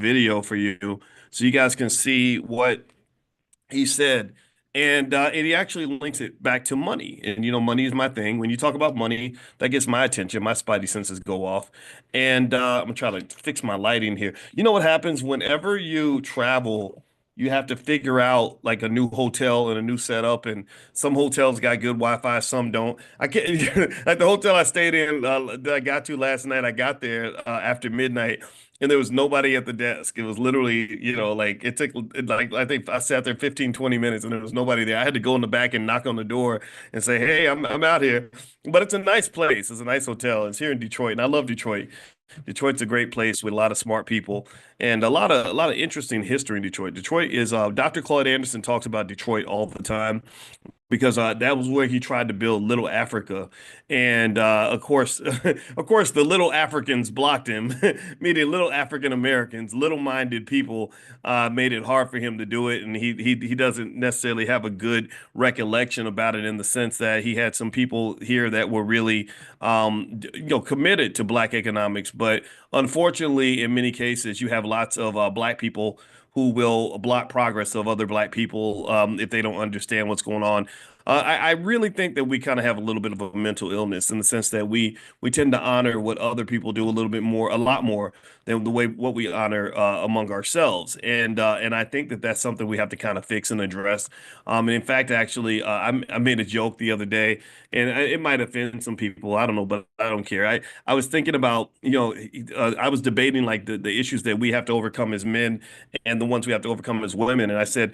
video for you so you guys can see what he said. And he actually links it back to money. And, money is my thing. When you talk about money, that gets my attention. My spidey senses go off. And I'm going to try to fix my lighting here. You know what happens whenever you travel? You have to figure out like a new hotel and a new setup. And some hotels got good Wi-Fi, some don't. I can't, like the hotel I stayed in that I got to last night, I got there after midnight and there was nobody at the desk. It was literally, like it took like I think I sat there 15, 20 minutes and there was nobody there. I had to go in the back and knock on the door and say, "Hey, I'm out here." But it's a nice place. It's a nice hotel. It's here in Detroit, and I love Detroit. Detroit's a great place with a lot of smart people and a lot of interesting history in Detroit. Detroit is Dr. Claude Anderson talks about Detroit all the time because that was where he tried to build Little Africa, and of course, of course, the Little Africans blocked him, meaning Little African Americans, little-minded people, made it hard for him to do it, and he doesn't necessarily have a good recollection about it in the sense that he had some people here that were really, committed to Black economics, but unfortunately, in many cases, you have lots of Black people who will block progress of other Black people if they don't understand what's going on. I really think that we kind of have a little bit of a mental illness in the sense that we tend to honor what other people do a little bit more, a lot more than the way what we honor among ourselves. And I think that that's something we have to kind of fix and address. And in fact, actually, I made a joke the other day, and it might offend some people. I don't know, but I don't care. I was thinking about, I was debating like the issues that we have to overcome as men and the ones we have to overcome as women. And I said,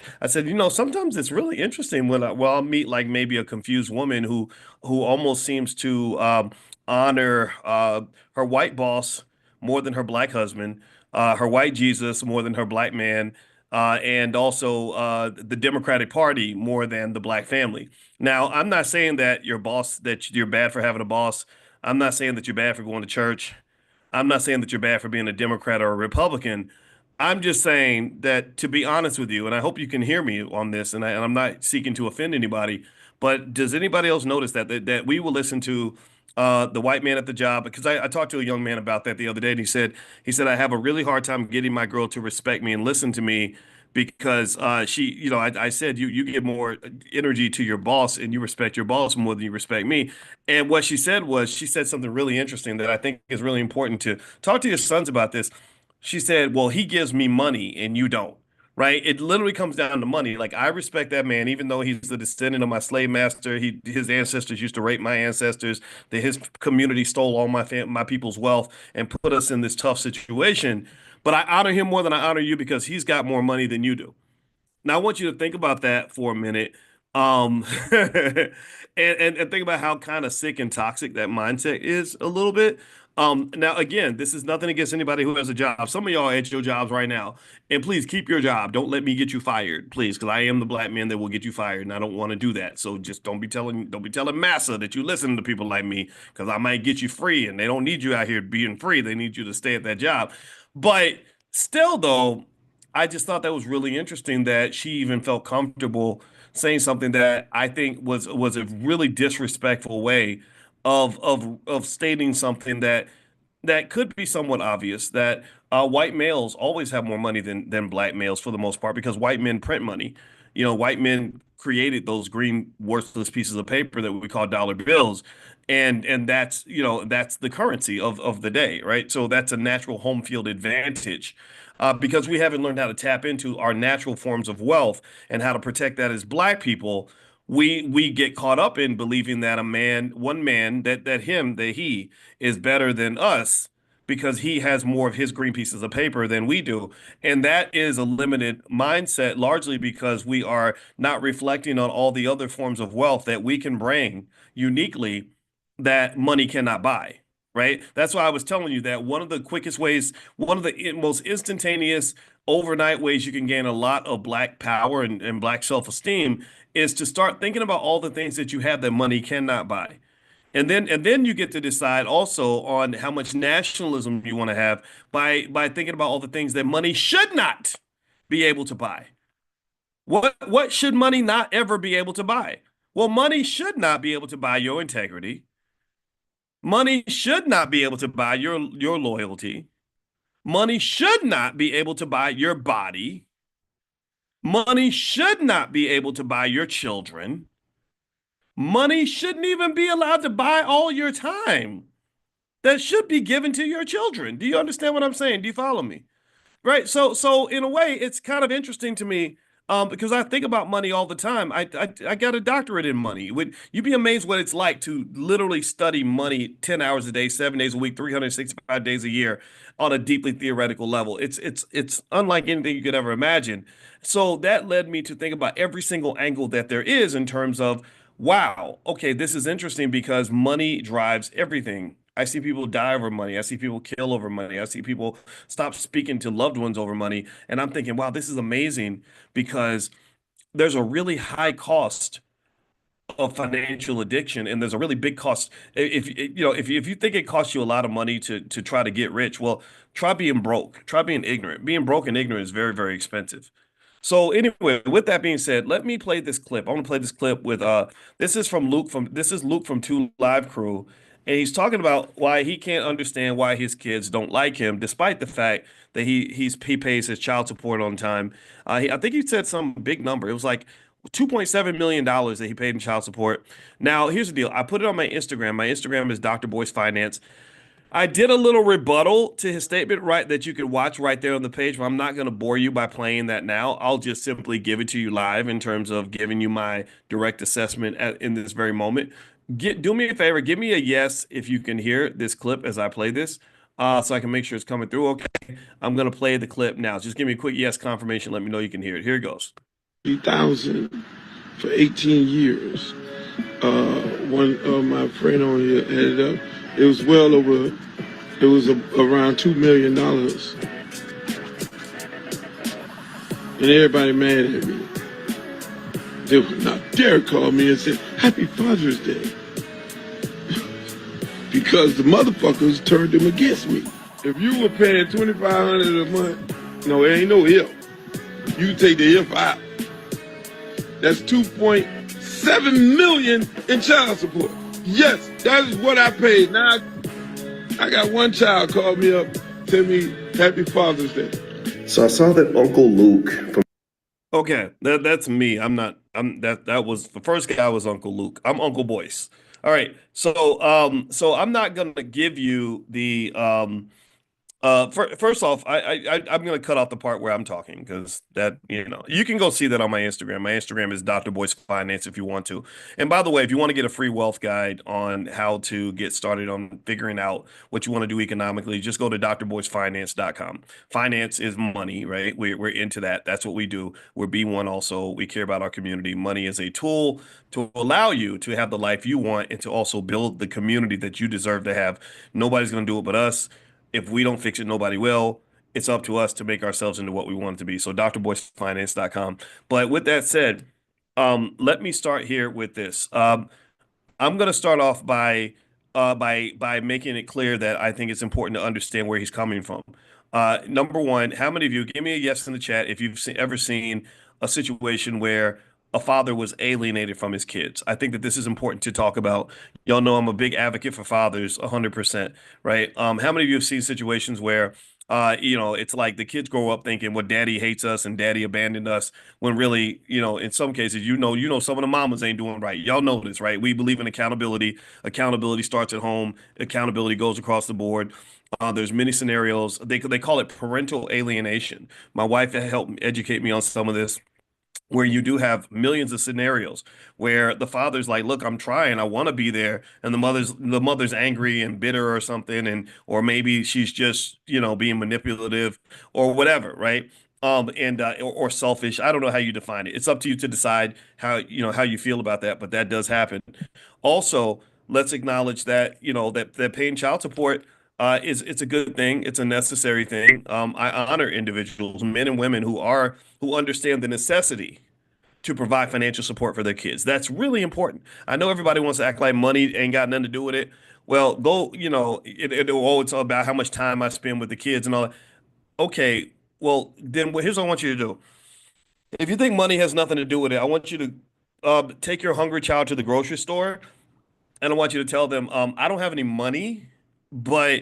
sometimes it's really interesting when I'll meet like maybe a confused woman who almost seems to honor her white boss more than her Black husband, her white Jesus more than her Black man, and also the Democratic Party more than the Black family. Now, I'm not saying that your boss, that you're bad for having a boss. I'm not saying that you're bad for going to church. I'm not saying that you're bad for being a Democrat or a Republican. I'm just saying that to be honest with you, and I hope you can hear me on this, and I'm not seeking to offend anybody, but does anybody else notice that we will listen to the white man at the job? Because I talked to a young man about that the other day, and he said I have a really hard time getting my girl to respect me and listen to me because she, I said you give more energy to your boss and you respect your boss more than you respect me. And what she said was she said something really interesting that I think is really important to talk to your sons about this. She said, "Well, he gives me money and you don't." Right? It literally comes down to money. Like I respect that man, even though he's the descendant of my slave master. His ancestors used to rape my ancestors. That his community stole all my people's wealth and put us in this tough situation. But I honor him more than I honor you because he's got more money than you do. Now I want you to think about that for a minute. And think about how kind of sick and toxic that mindset is a little bit. Now again, this is nothing against anybody who has a job. Some of y'all are at your jobs right now, and please keep your job. Don't let me get you fired, please, because I am the Black man that will get you fired, and I don't want to do that. So just don't be telling massa that you listen to people like me, because I might get you free, and they don't need you out here being free. They need you to stay at that job. But still, though. I just thought that was really interesting that she even felt comfortable saying something that I think was a really disrespectful way of stating something that could be somewhat obvious that white males always have more money than Black males for the most part because white men print money. White men created those green worthless pieces of paper that we call dollar bills. And that's the currency of the day, right? So that's a natural home field advantage because we haven't learned how to tap into our natural forms of wealth and how to protect that as Black people. We get caught up in believing that one man, that he is better than us because he has more of his green pieces of paper than we do. And that is a limited mindset, largely because we are not reflecting on all the other forms of wealth that we can bring uniquely that money cannot buy. Right. That's why I was telling you that one of the quickest ways, one of the most instantaneous overnight ways you can gain a lot of Black power and Black self-esteem is to start thinking about all the things that you have that money cannot buy. And then you get to decide also on how much nationalism you want to have by thinking about all the things that money should not be able to buy. What should money not ever be able to buy? Well, money should not be able to buy your integrity. Money should not be able to buy your loyalty. Money should not be able to buy your body. Money should not be able to buy your children. Money shouldn't even be allowed to buy all your time. That should be given to your children. Do you understand what I'm saying? Do you follow me? Right. So in a way, it's kind of interesting to me, because I think about money all the time. I got a doctorate in money. Would you'd be amazed what it's like to literally study money 10 hours a day, 7 days a week, 365 days a year on a deeply theoretical level. It's unlike anything you could ever imagine. So that led me to think about every single angle that there is in terms of, wow, okay, this is interesting because money drives everything. I see people die over money. I see people kill over money. I see people stop speaking to loved ones over money. And I'm thinking, wow, this is amazing because there's a really high cost of financial addiction, and there's a really big cost. If if you think it costs you a lot of money to try to get rich, well, try being broke, try being ignorant. Being broke and ignorant is very, very expensive. So anyway, with that being said, let me play this clip. I want to play this clip with this is Luke from Two Live Crew, and he's talking about why he can't understand why his kids don't like him, despite the fact that he pays his child support on time. I think he said some big number. It was like $2.7 million that he paid in child support. Now, here's the deal. I put it on my Instagram. My Instagram is Dr. Boyce Finance. I did a little rebuttal to his statement, right, that you can watch right there on the page, but I'm not going to bore you by playing that now. I'll just simply give it to you live in terms of giving you my direct assessment in this very moment. Do me a favor, give me a yes if you can hear this clip as I play this, so I can make sure it's coming through. Okay, I'm going to play the clip now. Just give me a quick yes confirmation. Let me know you can hear it. Here it goes. 3,000 for 18 years. One of my friend on here had it up. It was well over, it was around $2 million. And everybody mad at me. They would not dare call me and say, Happy Father's Day. Because the motherfuckers turned them against me. If you were paying $2,500 a month, no, it ain't no if. You take the if out. That's 2.7 million in child support. Yes, that is what I paid. Now I got one child call me up, tell me Happy Father's Day. So I saw that Uncle Luke from Okay, that's me. That was the first guy was Uncle Luke. I'm Uncle Boyce. All right. So I'm not gonna give you the first off, I'm going to cut off the part where I'm talking because that, you can go see that on my Instagram. My Instagram is Dr. Boyce Finance if you want to. And by the way, if you want to get a free wealth guide on how to get started on figuring out what you want to do economically, just go to drboycefinance.com. Finance is money, right? We're into that. That's what we do. We're B1 also. We care about our community. Money is a tool to allow you to have the life you want and to also build the community that you deserve to have. Nobody's going to do it but us. If we don't fix it, nobody will. It's up to us to make ourselves into what we want it to be. So drboycefinance.com. But with that said, let me start here with this. I'm going to start off by making it clear that I think it's important to understand where he's coming from. Number one, how many of you give me a yes in the chat if you've ever seen a situation where a father was alienated from his kids? I think that this is important to talk about. Y'all know I'm a big advocate for fathers, 100%, right? How many of you have seen situations where it's like the kids grow up thinking, well, daddy hates us and daddy abandoned us, when really, in some cases, some of the mamas ain't doing right. Y'all know this, right? We believe in accountability. Accountability starts at home. Accountability goes across the board. There's many scenarios. They call it parental alienation. My wife helped educate me on some of this, where you do have millions of scenarios where the father's like, look, I'm trying, I want to be there, and the mother's angry and bitter or something, and or maybe she's just being manipulative or whatever, right? And or selfish. I don't know how you define it. It's up to you to decide how you feel about that, but that does happen. Also, let's acknowledge that that paying child support it's a good thing. It's a necessary thing. I honor individuals, men and women who understand the necessity to provide financial support for their kids. That's really important. I know everybody wants to act like money ain't got nothing to do with it. Well, go, it's all about how much time I spend with the kids and all that. Okay, well, then here's what I want you to do. If you think money has nothing to do with it, I want you to take your hungry child to the grocery store, and I want you to tell them, I don't have any money, but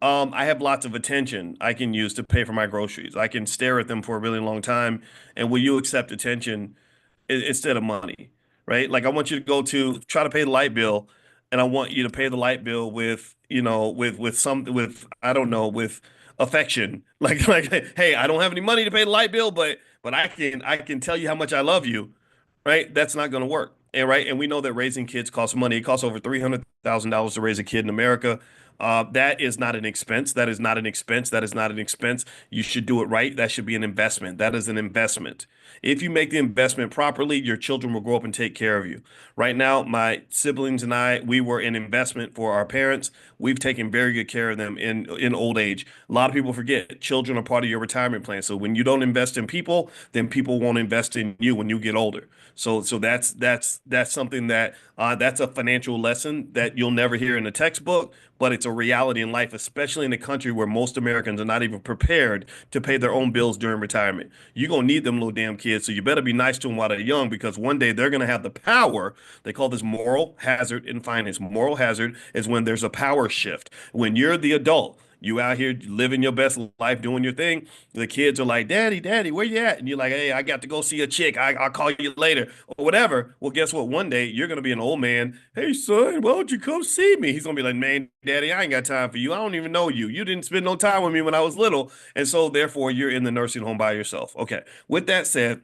I have lots of attention I can use to pay for my groceries. I can stare at them for a really long time. And will you accept attention instead of money, right? Like I want you to go to try to pay the light bill, and I want you to pay the light bill with, with some with I don't know, with affection. Like hey, I don't have any money to pay the light bill, but I can tell you how much I love you, right? That's not going to work. And we know that raising kids costs money. It costs over $300,000 to raise a kid in America. That is not an expense. That is not an expense. That is not an expense. You should do it right. That should be an investment. That is an investment. If you make the investment properly, your children will grow up and take care of you. Right now, my siblings and I, we were an investment for our parents. We've taken very good care of them in old age. A lot of people forget children are part of your retirement plan. So when you don't invest in people, then people won't invest in you when you get older. So that's something that that's a financial lesson that you'll never hear in a textbook, but it's a reality in life, especially in a country where most Americans are not even prepared to pay their own bills during retirement. You're gonna need them little damn kids, so you better be nice to them while they're young because one day they're gonna have the power. They call this moral hazard in finance. Moral hazard is when there's a power shift. When you're the adult, you out here living your best life, doing your thing. The kids are like, "Daddy, Daddy, where you at?" And you're like, "Hey, I got to go see a chick. I'll call you later," or whatever. Well, guess what? One day you're gonna be an old man. "Hey, son, why don't you come see me?" He's gonna be like, "Man, Daddy, I ain't got time for you. I don't even know you. You didn't spend no time with me when I was little." And so, therefore, you're in the nursing home by yourself. Okay. With that said,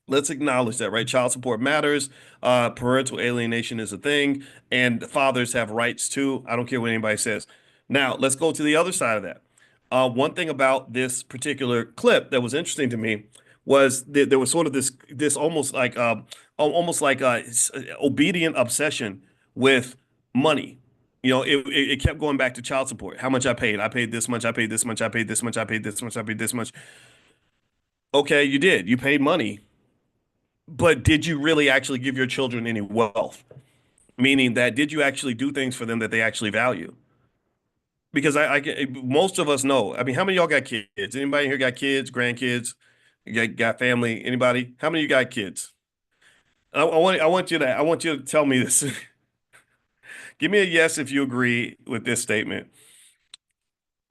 let's acknowledge that, right? Child support matters. Parental alienation is a thing, and fathers have rights too. I don't care what anybody says. Now, let's go to the other side of that. One thing about this particular clip that was interesting to me was that there was sort of this almost like obedient obsession with money. It kept going back to child support. How much I paid? I paid this much. I paid this much. I paid this much. I paid this much. I paid this much. Okay, you did. You paid money, but did you really actually give your children any wealth? Meaning that did you actually do things for them that they actually value? Because most of us know. I mean, how many of y'all got kids? Anybody here got kids, grandkids? You got family? Anybody? How many of you got kids? I want you to tell me this. Give me a yes if you agree with this statement.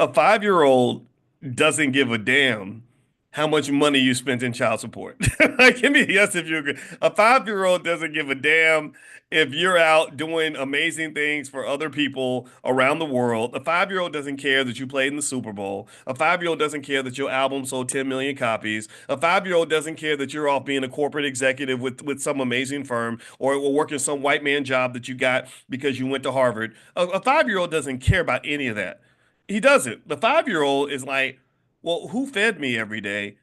A 5-year-old doesn't give a damn how much money you spent in child support. Give me a yes if you agree. A 5-year-old doesn't give a damn if you're out doing amazing things for other people around the world. A 5-year-old doesn't care that you played in the Super Bowl. A 5-year-old doesn't care that your album sold 10 million copies. A 5-year-old doesn't care that you're off being a corporate executive with some amazing firm or working some white man job that you got because you went to Harvard. A 5-year-old doesn't care about any of that. He doesn't. The 5-year-old is like, well, who fed me every day?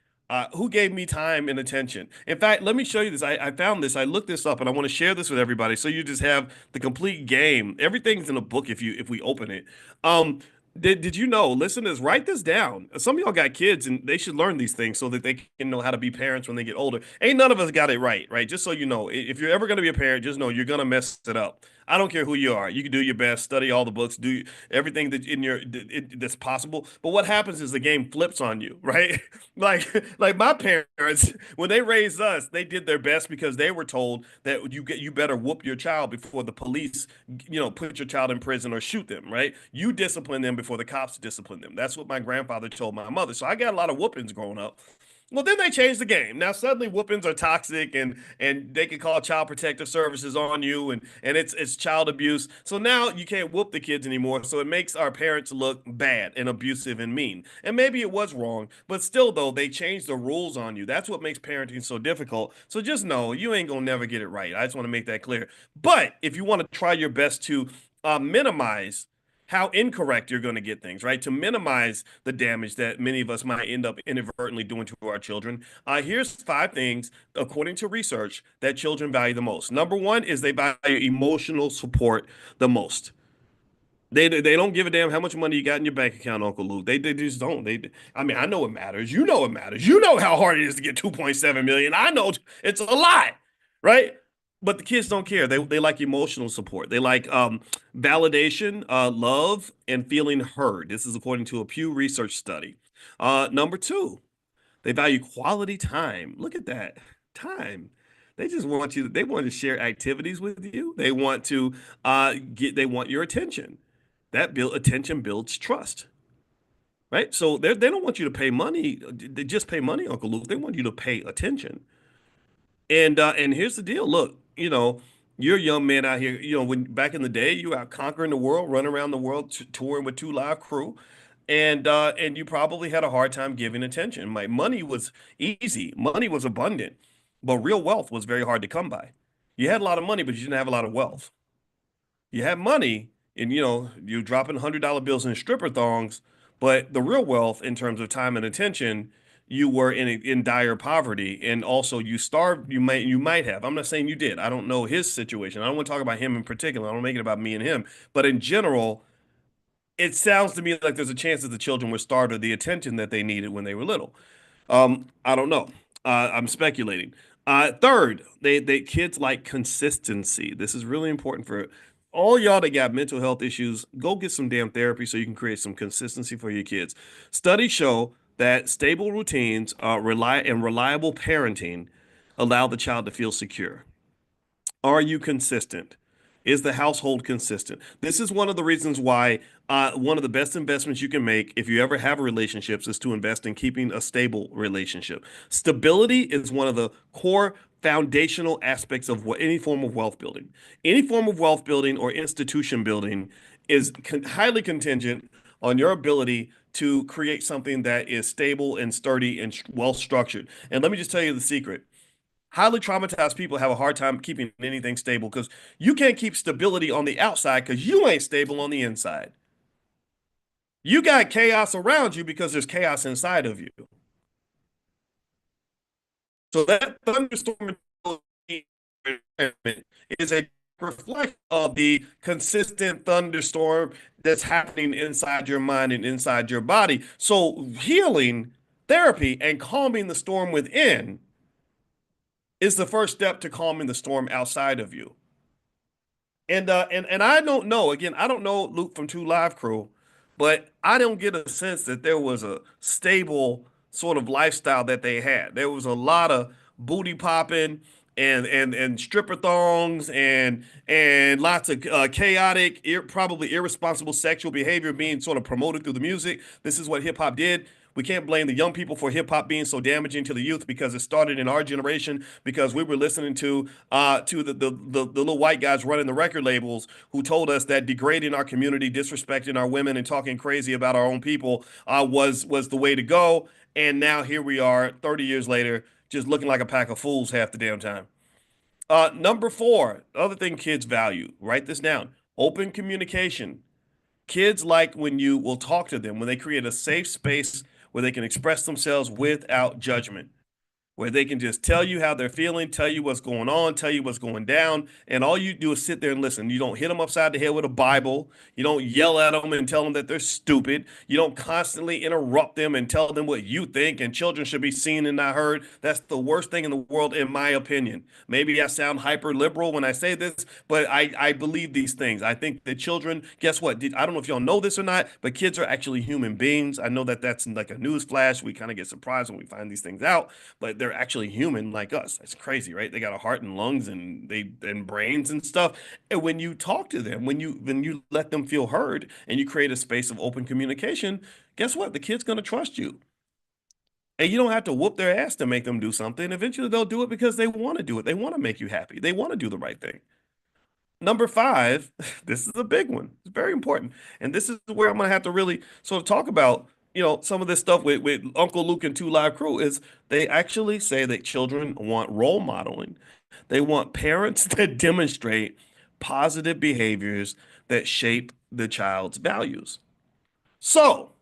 Who gave me time and attention? In fact, let me show you this. I found this. I looked this up, and I want to share this with everybody, so you just have the complete game. Everything's in a book if we open it. Um, did you know? Listen to this. Write this down. Some of y'all got kids, and they should learn these things so that they can know how to be parents when they get older. Ain't none of us got it right, right? Just so you know, if you're ever going to be a parent, just know you're going to mess it up. I don't care who you are. You can do your best, study all the books, do everything that's possible. But what happens is the game flips on you, right? Like my parents, when they raised us, they did their best because they were told that you better whoop your child before the police, put your child in prison or shoot them, right? You discipline them before the cops discipline them. That's what my grandfather told my mother. So I got a lot of whoopings growing up. Well, then they changed the game. Now suddenly whoopings are toxic and they can call child protective services on you and it's child abuse. So now you can't whoop the kids anymore. So it makes our parents look bad and abusive and mean. And maybe it was wrong, but still though they changed the rules on you. That's what makes parenting so difficult. So just know you ain't gonna never get it right. I just want to make that clear. But if you want to try your best to minimize how incorrect you're going to get things, right? To minimize the damage that many of us might end up inadvertently doing to our children. Here's 5 things, according to research, that children value the most. Number one is they value emotional support the most. They don't give a damn how much money you got in your bank account, Uncle Luke. They just don't. I mean, I know it matters. You know it matters. You know how hard it is to get 2.7 million. I know it's a lot, right? But the kids don't care. They like emotional support. They like validation, love, and feeling heard. This is according to a Pew Research study. Number two, they value quality time. Look at that time. They just want they want to share activities with you. They want to they want your attention. That build attention builds trust, right? So they don't want you to pay money. They just pay money, Uncle Luke. They want you to pay attention. And here's the deal. Look, you're a young man out here. When back in the day, you were out conquering the world, running around the world, touring with Two Live Crew, and you probably had a hard time giving attention. My money was easy, money was abundant, but real wealth was very hard to come by. You had a lot of money, but you didn't have a lot of wealth. You have money and you're dropping $100 bills in stripper thongs, but the real wealth in terms of time and attention, you were in dire poverty, and also you starved. You might have. I'm not saying you did. I don't know his situation. I don't want to talk about him in particular. I don't make it about me and him, but in general, it sounds to me like there's a chance that the children were starved of the attention that they needed when they were little. I don't know. I'm speculating. Third, they kids like consistency. This is really important for all y'all that got mental health issues. Go get some damn therapy so you can create some consistency for your kids. Studies show that stable routines, reliable parenting allow the child to feel secure. Are you consistent? Is the household consistent? This is one of the reasons why one of the best investments you can make if you ever have relationships is to invest in keeping a stable relationship. Stability is one of the core foundational aspects of any form of wealth building. Any form of wealth building or institution building is highly contingent on your ability to create something that is stable and sturdy and well structured. And let me just tell you the secret. Highly traumatized people have a hard time keeping anything stable because you can't keep stability on the outside because you ain't stable on the inside. You got chaos around you because there's chaos inside of you. So that thunderstorm is a reflection of the consistent thunderstorm that's happening inside your mind and inside your body. So healing, therapy, and calming the storm within is the first step to calming the storm outside of you. And I don't know. Again, I don't know Luke from Two Live Crew, but I don't get a sense that there was a stable sort of lifestyle that they had. There was a lot of booty popping and stripper thongs and lots of chaotic, probably irresponsible sexual behavior being sort of promoted through the music. This is what hip hop did. We can't blame the young people for hip hop being so damaging to the youth because it started in our generation because we were listening to the little white guys running the record labels who told us that degrading our community, disrespecting our women, and talking crazy about our own people was the way to go. And now here we are, 30 years later, just looking like a pack of fools half the damn time. Number four, other thing kids value. Write this down: open communication. Kids like when you will talk to them, when they create a safe space where they can express themselves without judgment, where they can just tell you how they're feeling, tell you what's going on, tell you what's going down, and all you do is sit there and listen. You don't hit them upside the head with a Bible. You don't yell at them and tell them that they're stupid. You don't constantly interrupt them and tell them what you think, and children should be seen and not heard. That's the worst thing in the world, in my opinion. Maybe I sound hyper liberal when I say this, but I believe these things. I think that children, guess what? I don't know if y'all know this or not, but kids are actually human beings. I know that that's like a news flash. We kind of get surprised when we find these things out, but they're actually human like us. That's crazy, right? They got a heart and lungs and brains and stuff. And when you talk to them, when you let them feel heard and you create a space of open communication, guess what? The kid's gonna trust you. And you don't have to whoop their ass to make them do something. Eventually they'll do it because they want to do it. They want to make you happy. They want to do the right thing. Number five, this is a big one. It's very important. And this is where I'm going to have to really sort of talk about, some of this stuff with Uncle Luke and Two Live Crew is they actually say that children want role modeling. They want parents that demonstrate positive behaviors that shape the child's values. So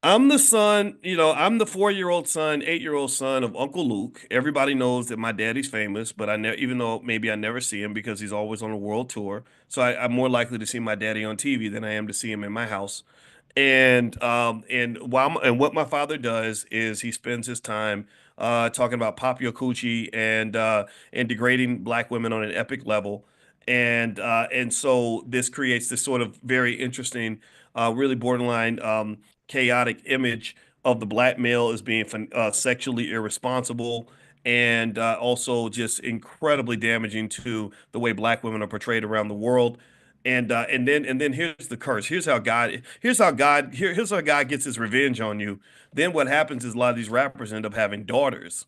I'm the 4-year-old son, 8-year-old son of Uncle Luke. Everybody knows that my daddy's famous, but I never, even though maybe I never see him because he's always on a world tour. So I'm more likely to see my daddy on TV than I am to see him in my house. And what my father does is he spends his time talking about Pop Your Coochie and degrading black women on an epic level. And so this creates this sort of very interesting, really borderline chaotic image of the black male as being sexually irresponsible and also just incredibly damaging to the way black women are portrayed around the world. And then here's the curse. Here's how God gets his revenge on you. Then what happens is a lot of these rappers end up having daughters,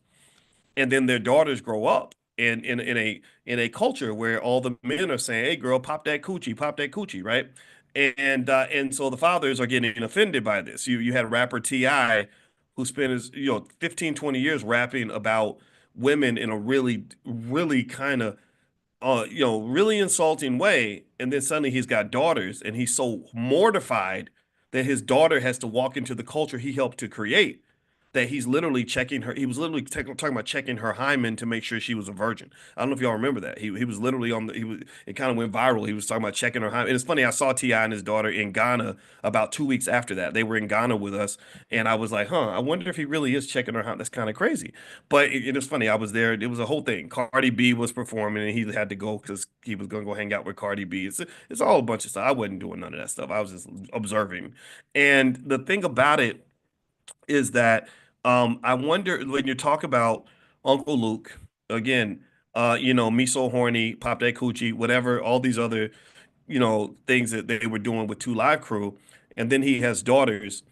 and then their daughters grow up in a culture where all the men are saying, "Hey, girl, pop that coochie," right? And so the fathers are getting offended by this. You had rapper Ti who spent his 15 20 years rapping about women in a really kind of really insulting way. And then suddenly he's got daughters, and he's so mortified that his daughter has to walk into the culture he helped to create that he's literally checking her. He was literally talking about checking her hymen to make sure she was a virgin. I don't know if y'all remember that. He was literally on the. He was. It kind of went viral. He was talking about checking her hymen. And it's funny. I saw Ti and his daughter in Ghana about 2 weeks after that. They were in Ghana with us, and I was like, huh. I wonder if he really is checking her hymen. That's kind of crazy. But it was funny. I was there. It was a whole thing. Cardi B was performing, and he had to go because he was going to go hang out with Cardi B. It's all a bunch of stuff. I wasn't doing none of that stuff. I was just observing. And the thing about it is that I wonder when you talk about Uncle Luke again, me so horny, pop that coochie, whatever, all these other, things that they were doing with Two Live Crew, and then he has daughters.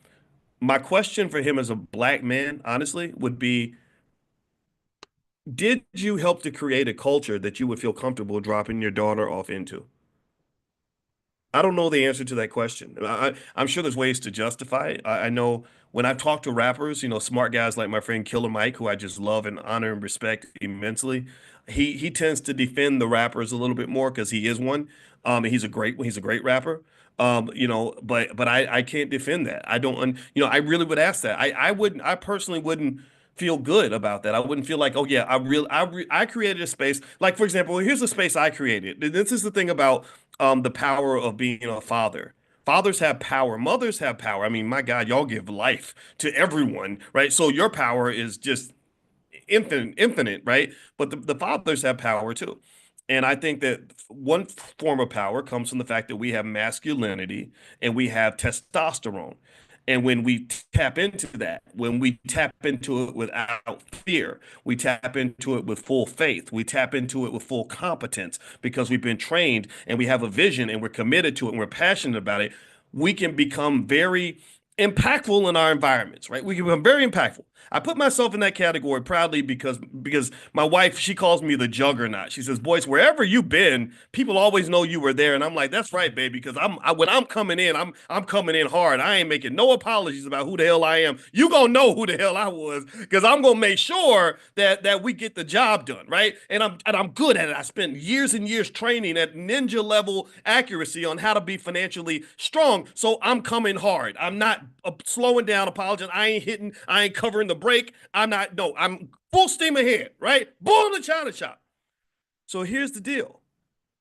My question for him as a black man, honestly, would be, did you help to create a culture that you would feel comfortable dropping your daughter off into? I don't know the answer to that question. I'm sure there's ways to justify it. I know when I've talked to rappers, smart guys like my friend Killer Mike, who I just love and honor and respect immensely, he tends to defend the rappers a little bit more because he is one. And he's a great rapper. But I can't defend that. I don't, I really would ask that. I personally wouldn't feel good about that. I wouldn't feel like, oh yeah, I created a space. Like for example, here's a space I created. This is the thing about the power of being a father. Fathers have power, mothers have power. I mean, my God, y'all give life to everyone, right? So your power is just infinite, right? But the fathers have power too. And I think that one form of power comes from the fact that we have masculinity and we have testosterone. And when we tap into that, when we tap into it without fear, we tap into it with full faith, we tap into it with full competence because we've been trained and we have a vision and we're committed to it and we're passionate about it, we can become very impactful in our environments, right? We can become very impactful. I put myself in that category proudly because my wife, she calls me the juggernaut. She says, "Boyce, wherever you've been, people always know you were there." And I'm like, "That's right, baby, because when I'm coming in, I'm coming in hard. I ain't making no apologies about who the hell I am. You gonna know who the hell I was because I'm gonna make sure that we get the job done, right? And I'm good at it. I spent years and years training at ninja level accuracy on how to be financially strong. So I'm coming hard. I'm not slowing down, apologizing. I ain't hitting. I ain't covering the break. I'm not. No, I'm full steam ahead. Right? Bull in the china shop. So here's the deal,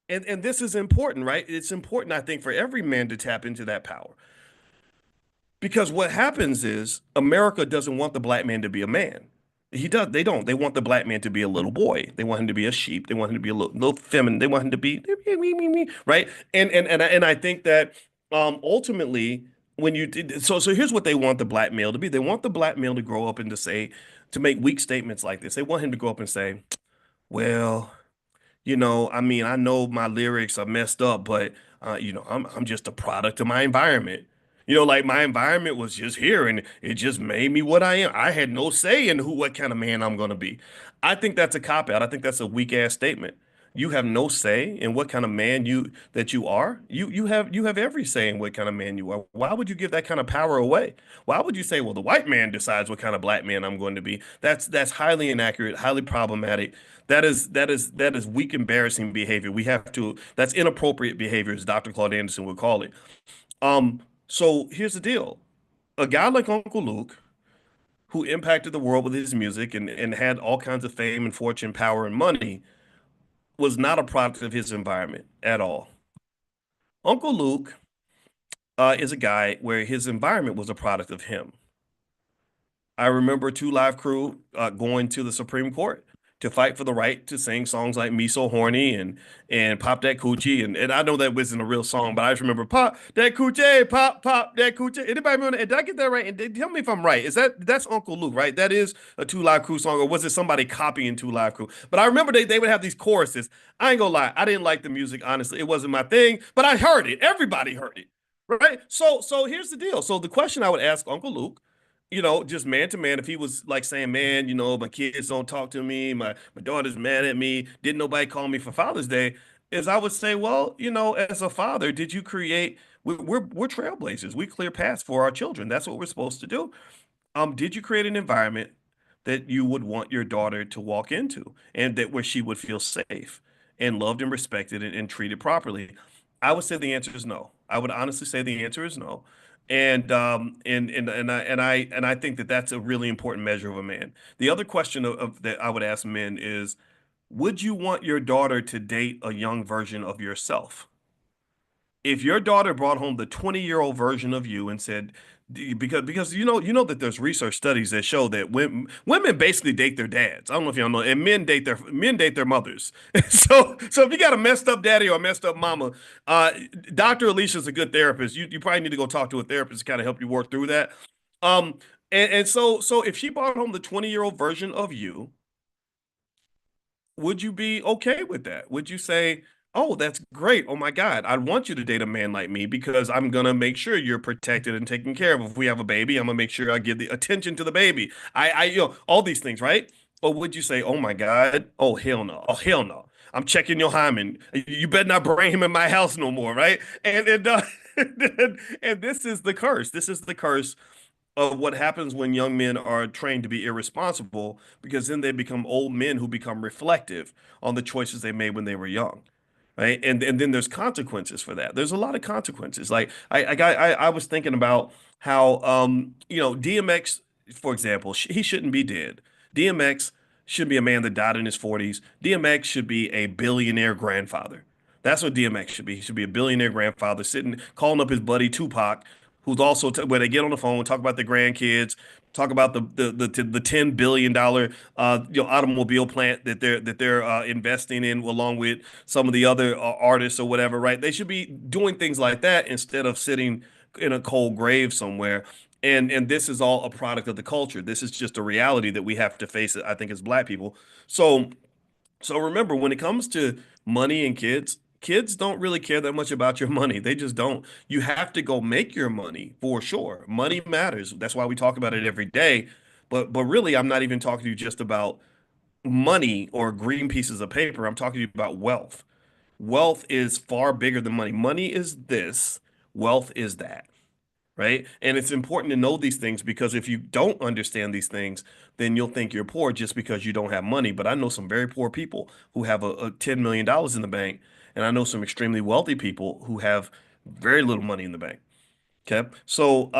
and this is important, right? It's important, I think, for every man to tap into that power because what happens is America doesn't want the black man to be a man. He does. They don't. They want the black man to be a little boy. They want him to be a sheep. They want him to be a little feminine. They want him to be right. And I think that ultimately, when you did so here's what they want the black male to be. They want the black male to grow up and to make weak statements like this. They want him to grow up and say, well, I mean, I know my lyrics are messed up, but I'm just a product of my environment. Like my environment was just here and it just made me what I am. I had no say in what kind of man I'm gonna be. I think that's a cop out. I think that's a weak ass statement. You have no say in what kind of man you are. You have every say in what kind of man you are. Why would you give that kind of power away? Why would you say, well, the white man decides what kind of black man I'm going to be? That's highly inaccurate, highly problematic. That is weak, embarrassing behavior. That's inappropriate behavior, as Dr. Claude Anderson would call it. So here's the deal. A guy like Uncle Luke, who impacted the world with his music and had all kinds of fame and fortune, power, and money, was not a product of his environment at all. Uncle Luke is a guy where his environment was a product of him. I remember Two Live Crew going to the Supreme Court to fight for the right to sing songs like "Me So Horny" and "Pop That Coochie," and I know that wasn't a real song, but I just remember "Pop That Coochie, Pop That Coochie." Anybody remember? Did I get that right? And tell me if I'm right. Is that's Uncle Luke, right? That is a Two Live Crew song, or was it somebody copying Two Live Crew? But I remember they would have these choruses. I ain't gonna lie, I didn't like the music, honestly. It wasn't my thing, but I heard it. Everybody heard it. Right. So here's the deal. So the question I would ask Uncle Luke, just man to man, if he was like saying, man, my kids don't talk to me, my daughter's mad at me, didn't nobody call me for Father's Day, is I would say, well, as a father, did you create we're trailblazers. We clear paths for our children. That's what we're supposed to do. Did you create an environment that you would want your daughter to walk into and that where she would feel safe and loved and respected and treated properly? I would say the answer is no. I would honestly say the answer is no. And I think that that's a really important measure of a man. The other question that I would ask men is, would you want your daughter to date a young version of yourself? If your daughter brought home the 20-year-old version of you and said, because you know that there's research studies that show that women basically date their dads. I don't know if y'all know, and men date their mothers. So if you got a messed up daddy or a messed up mama, uh, Dr. Alicia's a good therapist. You probably need to go talk to a therapist to kind of help you work through that. And so if she brought home the 20-year-old version of you, would you be okay with that? Would you say, "Oh, that's great. Oh my God, I want you to date a man like me because I'm gonna make sure you're protected and taken care of. If we have a baby, I'm gonna make sure I give the attention to the baby. All these things, right?" Or would you say, "Oh my God, oh hell no, oh hell no. I'm checking your hymen. You better not bring him in my house no more, right?" And and this is the curse. This is the curse of what happens when young men are trained to be irresponsible because then they become old men who become reflective on the choices they made when they were young, right? And then there's consequences for that. There's a lot of consequences. Like I was thinking about how DMX, for example, he shouldn't be dead. DMX should be a man that died in his 40s. DMX should be a billionaire grandfather. That's what DMX should be. He should be a billionaire grandfather sitting calling up his buddy Tupac, who's also where they get on the phone, talk about the grandkids, talk about the $10 billion automobile plant that they're investing in along with some of the other artists or whatever, right? They should be doing things like that instead of sitting in a cold grave somewhere. And this is all a product of the culture. This is just a reality that we have to face, I think, as Black people. So so remember, when it comes to money and kids, kids don't really care that much about your money. They just don't. You have to go make your money for sure. Money matters. That's why we talk about it every day. But really, I'm not even talking to you just about money or green pieces of paper. I'm talking to you about wealth. Wealth is far bigger than money. Money is this, wealth is that, right? And it's important to know these things because if you don't understand these things, then you'll think you're poor just because you don't have money. But I know some very poor people who have a $10 million in the bank, and I know some extremely wealthy people who have very little money in the bank. Okay, so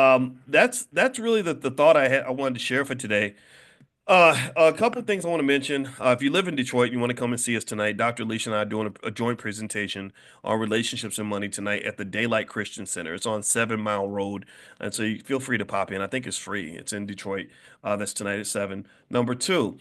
that's really the thought I wanted to share for today. A couple of things I want to mention. If you live in Detroit, you want to come and see us tonight. Dr. Alicia and I are doing a joint presentation on relationships and money tonight at the Daylight Christian Center. It's on 7 Mile Road, and so you feel free to pop in. I think it's free. It's in Detroit. That's tonight at 7. Number two,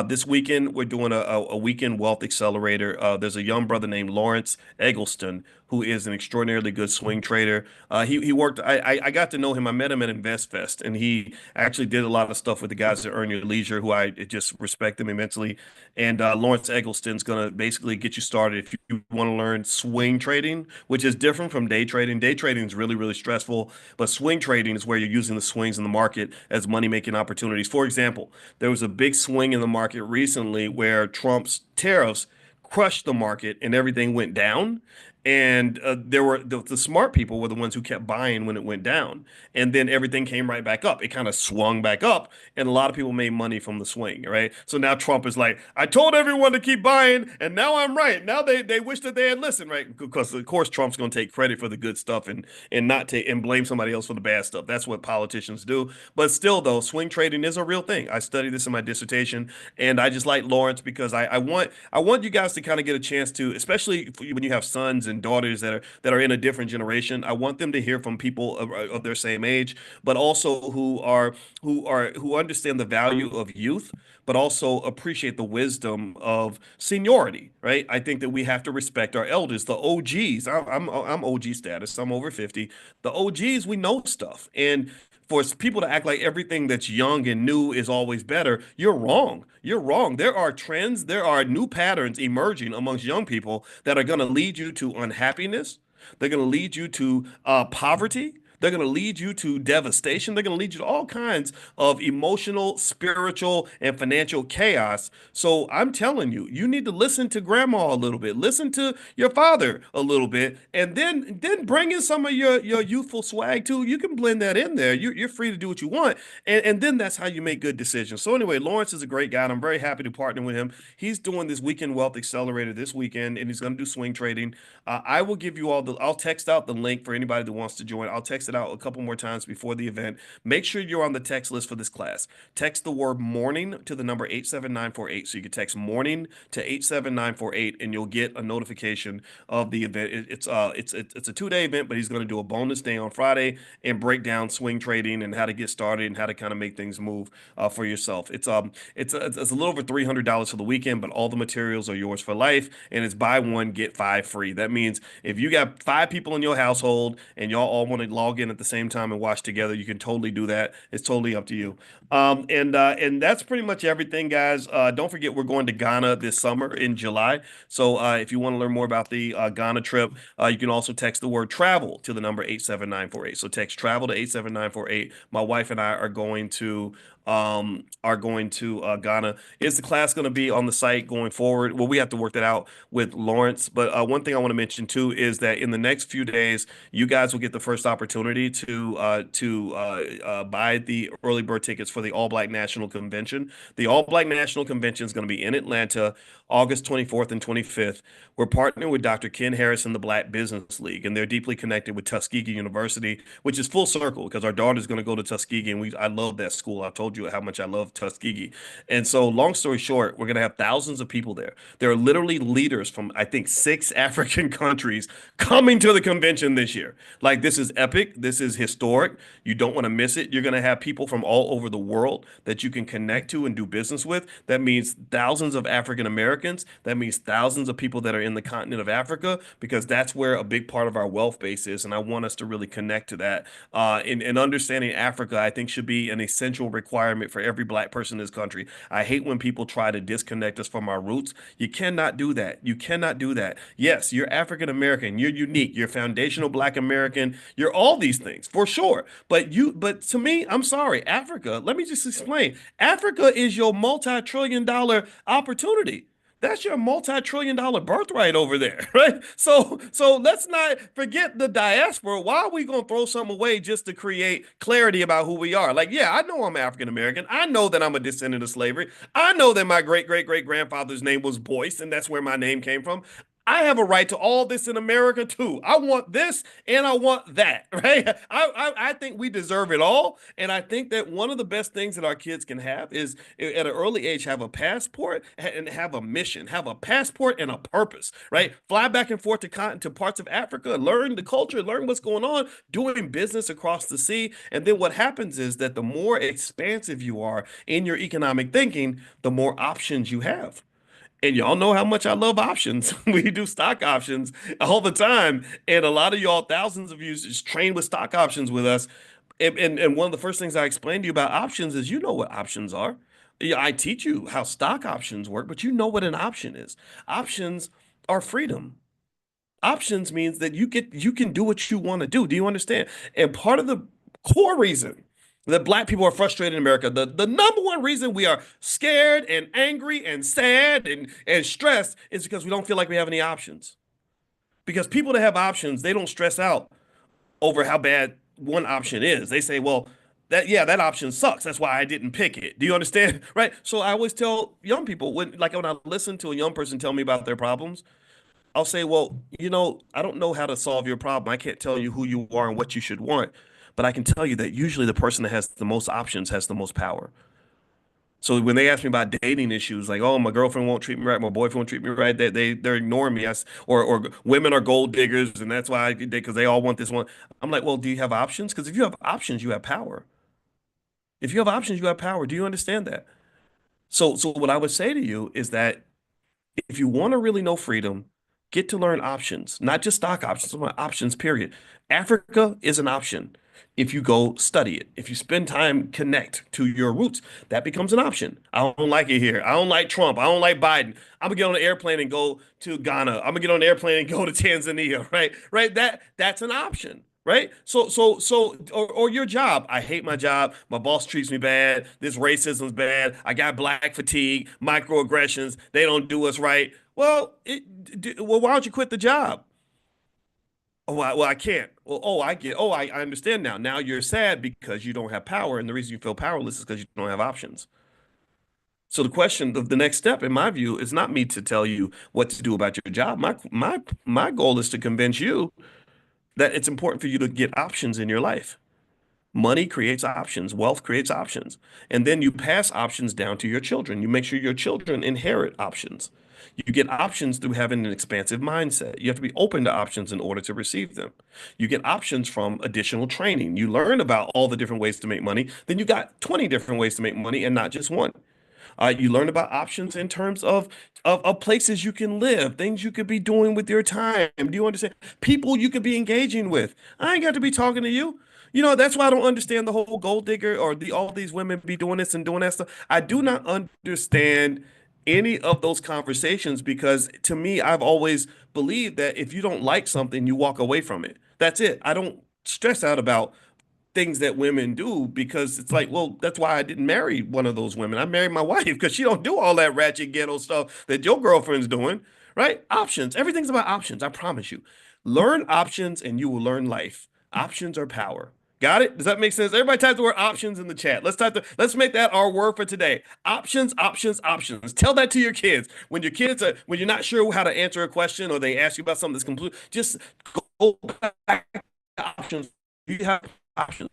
this weekend we're doing a weekend wealth accelerator. There's a young brother named Lawrence Eggleston who is an extraordinarily good swing trader. He worked. I got to know him. I met him at InvestFest, and he actually did a lot of stuff with the guys at Earn Your Leisure, who I just respect them immensely. And Lawrence Eggleston's gonna basically get you started if you want to learn swing trading, which is different from day trading. Day trading is really, really stressful, but swing trading is where you're using the swings in the market as money-making opportunities. For example, there was a big swing in the market recently where Trump's tariffs crushed the market and everything went down. And there were the smart people were the ones who kept buying when it went down, and then everything came right back up. It kind of swung back up, and a lot of people made money from the swing, right? So now Trump is like, I told everyone to keep buying, and now I'm right. Now they wish that they had listened, right? Because of course Trump's going to take credit for the good stuff and not take and blame somebody else for the bad stuff. That's what politicians do. But still, though, swing trading is a real thing. I studied this in my dissertation, and I just like Lawrence because I want you guys to kind of get a chance to, especially when you have sons and daughters that are in a different generation. I want them to hear from people of their same age, but also who understand the value of youth, but also appreciate the wisdom of seniority, right? I think that we have to respect our elders, the OGs. I'm OG status. I'm over 50. The OGs, we know stuff. And for people to act like everything that's young and new is always better, you're wrong. You're wrong. There are trends, there are new patterns emerging amongst young people that are going to lead you to unhappiness. They're going to lead you to poverty. They're going to lead you to devastation. They're going to lead you to all kinds of emotional, spiritual, and financial chaos. So I'm telling you, you need to listen to grandma a little bit, listen to your father a little bit, and then bring in some of your youthful swag too. You can blend that in there. You're free to do what you want, and then that's how you make good decisions. So anyway, Lawrence is a great guy, and I'm very happy to partner with him. He's doing this Weekend Wealth Accelerator this weekend, and he's going to do swing trading. I will give you all I'll text out the link for anybody that wants to join. I'll text it out a couple more times before the event. Make sure you're on the text list for this class. Text the word morning to the number 87948. So you can text morning to 87948 and you'll get a notification of the event. It's a 2-day event, but he's going to do a bonus day on Friday and break down swing trading and how to get started and how to kind of make things move for yourself. It's a little over $300 for the weekend, but all the materials are yours for life, and it's buy one get five free. That means if you got 5 people in your household and y'all all want to log in at the same time and watch together, you can totally do that. It's totally up to you. And that's pretty much everything, guys. Don't forget we're going to Ghana this summer in July. So if you want to learn more about the Ghana trip, you can also text the word travel to the number 87948. So text travel to 87948. My wife and I are going to Ghana. Is the class going to be on the site going forward? Well, we have to work that out with Lawrence. But one thing I want to mention too is that in the next few days, you guys will get the first opportunity to buy the early bird tickets for the All Black National Convention. The All Black National Convention is going to be in Atlanta, August 24th and 25th. We're partnering with Dr. Ken Harris and the Black Business League, and they're deeply connected with Tuskegee University, which is full circle because our daughter's going to go to Tuskegee, and I love that school. I told you how much I love Tuskegee. And so, long story short, we're going to have thousands of people there. There are literally leaders from, I think, 6 African countries coming to the convention this year. Like, this is epic. This is historic. You don't want to miss it. You're going to have people from all over the world that you can connect to and do business with. That means thousands of African Americans. That means thousands of people that are in the continent of Africa, because that's where a big part of our wealth base is. And I want us to really connect to that. And understanding Africa, I think, should be an essential requirement for every Black person in this country. I hate when people try to disconnect us from our roots. You cannot do that. You cannot do that. Yes, you're African American. You're unique. You're foundational Black American. You're all these things for sure. But to me, I'm sorry, Africa, let me just explain. Africa is your multi-trillion-dollar opportunity. That's your multi-trillion-dollar birthright over there, right? So let's not forget the diaspora. Why are we gonna throw something away just to create clarity about who we are? Like, yeah, I know I'm African American. I know that I'm a descendant of slavery. I know that my great great great grandfather's name was Boyce, and that's where my name came from. I have a right to all this in America too. I want this and I want that, right? I think we deserve it all. And I think that one of the best things that our kids can have is at an early age, have a passport and have a mission, have a passport and a purpose, right? Fly back and forth to parts of Africa, learn the culture, learn what's going on, doing business across the sea. And then what happens is that the more expansive you are in your economic thinking, the more options you have. And y'all know how much I love options. We do stock options all the time. And a lot of y'all, thousands of you, just train with stock options with us. And one of the first things I explained to you about options is, you know what options are. Yeah, I teach you how stock options work, but you know what an option is. Options are freedom. Options means that you can do what you want to do. Do you understand? And part of the core reason that Black people are frustrated in America, the number one reason we are scared and angry and sad and stressed, is because we don't feel like we have any options. Because people that have options, they don't stress out over how bad one option is. They say, well, that option sucks. That's why I didn't pick it. Do you understand? Right? So I always tell young people, when I listen to a young person tell me about their problems, I'll say, well, I don't know how to solve your problem. I can't tell you who you are and what you should want, but I can tell you that usually the person that has the most options has the most power. So when they ask me about dating issues, like, oh, my girlfriend won't treat me right, my boyfriend won't treat me right, they're ignoring me. Or women are gold diggers, and that's why because they all want this one. I'm like, well, do you have options? Because if you have options, you have power. If you have options, you have power. Do you understand that? So what I would say to you is that if you want to really know freedom, get to learn options, not just stock options, but options, period. Africa is an option. If you go study it, if you spend time connect to your roots, that becomes an option. I don't like it here. I don't like Trump. I don't like Biden. I'm gonna get on an airplane and go to Ghana. I'm gonna get on an airplane and go to Tanzania, right? Right? That's an option. Right? Or your job. I hate my job. My boss treats me bad. This racism's bad. I got black fatigue, microaggressions. They don't do us right. Well, why don't you quit the job? I can't. I understand now. Now you're sad because you don't have power, and the reason you feel powerless is because you don't have options. So the question of the next step, in my view, is not me to tell you what to do about your job. My goal is to convince you that it's important for you to get options in your life. Money creates options, wealth creates options. And then you pass options down to your children. You make sure your children inherit options. You get options through having an expansive mindset. You have to be open to options in order to receive them. You get options from additional training. You learn about all the different ways to make money. Then you got 20 different ways to make money and not just one. You learn about options in terms of places you can live, things you could be doing with your time. Do you understand? People you could be engaging with. I ain't got to be talking to you. That's why I don't understand the whole gold digger or all these women be doing this and doing that stuff. I do not understand any of those conversations because to me, I've always believed that if you don't like something, you walk away from it. That's it. I don't stress out about things that women do because it's like, well, that's why I didn't marry one of those women. I married my wife because she don't do all that ratchet ghetto stuff that your girlfriend's doing, right? Options. Everything's about options. I promise you. Learn options and you will learn life. Options are power. Got it? Does that make sense? Everybody type the word options in the chat. Let's make that our word for today. Options, options, options. Tell that to your kids. When you're not sure how to answer a question or they ask you about something that's complete, just go back to options. You have options.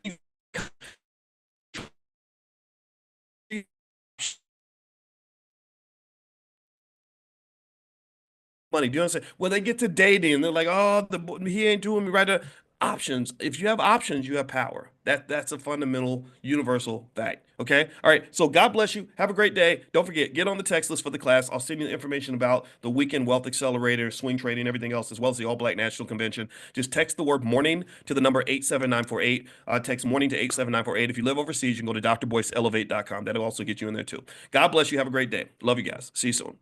Money. Do you understand? When they get to dating and they're like, oh, he ain't doing me right. Options. If you have options, you have power. That's a fundamental, universal fact. Okay. All right. So God bless you. Have a great day. Don't forget, get on the text list for the class. I'll send you the information about the weekend wealth accelerator, swing trading, everything else, as well as the All Black National Convention. Just text the word morning to the number 87948. Text morning to 87948. If you live overseas, you can go to drboyceelevate.com. That'll also get you in there too. God bless you. Have a great day. Love you guys. See you soon.